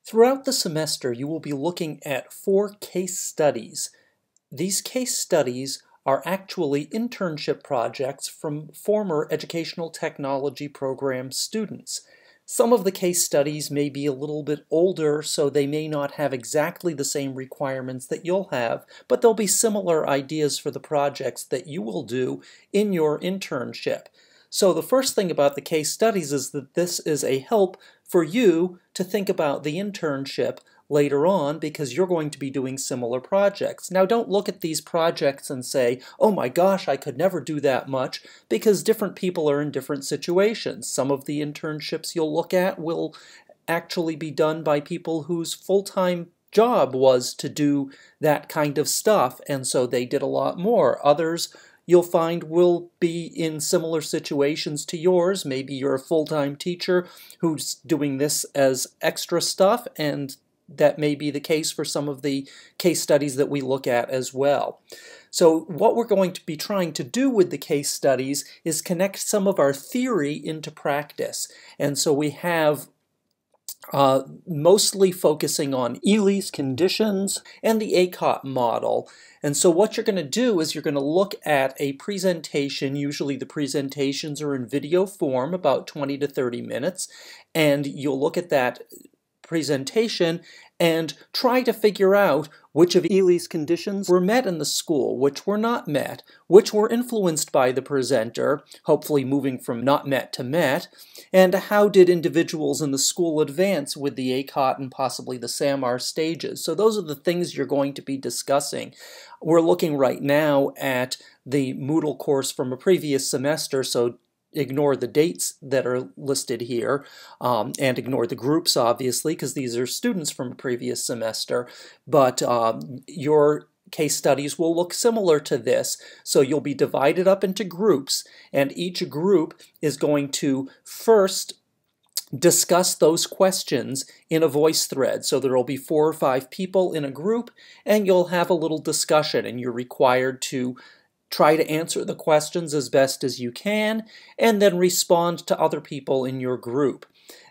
Throughout the semester, you will be looking at 4 case studies. These case studies are actually internship projects from former educational technology program students. Some of the case studies may be a little bit older, so they may not have exactly the same requirements that you'll have, but there'll be similar ideas for the projects that you will do in your internship. So the first thing about the case studies is that this is a help for you to think about the internship later on because you're going to be doing similar projects. Now don't look at these projects and say, oh my gosh, I could never do that much, because different people are in different situations. Some of the internships you'll look at will actually be done by people whose full-time job was to do that kind of stuff, and so they did a lot more. Others you'll find will be in similar situations to yours. Maybe you're a full-time teacher who's doing this as extra stuff, and that may be the case for some of the case studies that we look at as well. So what we're going to be trying to do with the case studies is connect some of our theory into practice. And so we have mostly focusing on Ely's conditions and the ACOT model. And so what you're going to do is you're going to look at a presentation. Usually the presentations are in video form, about 20 to 30 minutes, and you'll look at that presentation and try to figure out which of Ely's conditions were met in the school, which were not met, which were influenced by the presenter, hopefully moving from not met to met, and how did individuals in the school advance with the ACOT and possibly the SAMR stages. So those are the things you're going to be discussing. We're looking right now at the Moodle course from a previous semester, so ignore the dates that are listed here, and ignore the groups, obviously, because these are students from a previous semester, but your case studies will look similar to this. So you'll be divided up into groups, and each group is going to first discuss those questions in a voice thread. So there will be 4 or 5 people in a group, and you'll have a little discussion, and you're required to try to answer the questions as best as you can, and then respond to other people in your group.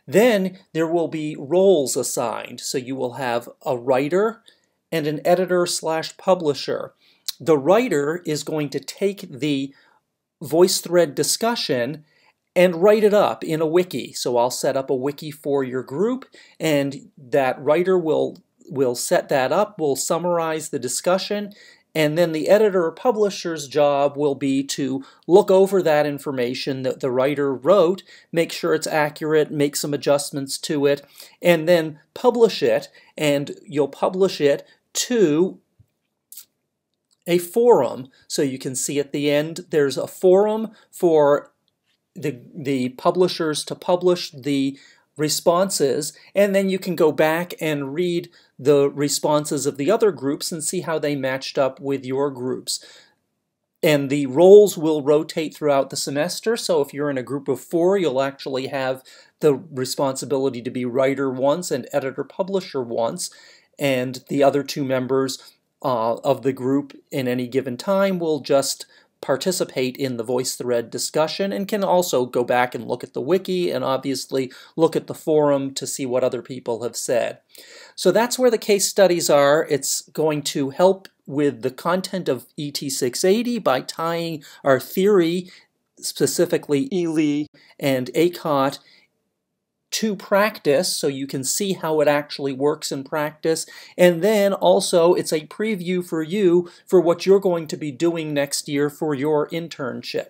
Then there will be roles assigned. So you will have a writer and an editor/publisher. The writer is going to take the voice thread discussion and write it up in a wiki. So I'll set up a wiki for your group, and that writer will set that up, will summarize the discussion, and then the editor or publisher's job will be to look over that information that the writer wrote, make sure it's accurate, make some adjustments to it, and then publish it. And you'll publish it to a forum. So you can see at the end there's a forum for the publishers to publish the responses, and then you can go back and read the responses of the other groups and see how they matched up with your groups. And the roles will rotate throughout the semester, so if you're in a group of 4, you'll actually have the responsibility to be writer once and editor-publisher once, and the other 2 members of the group in any given time will just participate in the voice thread discussion and can also go back and look at the wiki and obviously look at the forum to see what other people have said. So that's where the case studies are. It's going to help with the content of ET680 by tying our theory, specifically Ely and ACOT, to practice, so you can see how it actually works in practice. And then also it's a preview for you for what you're going to be doing next year for your internship.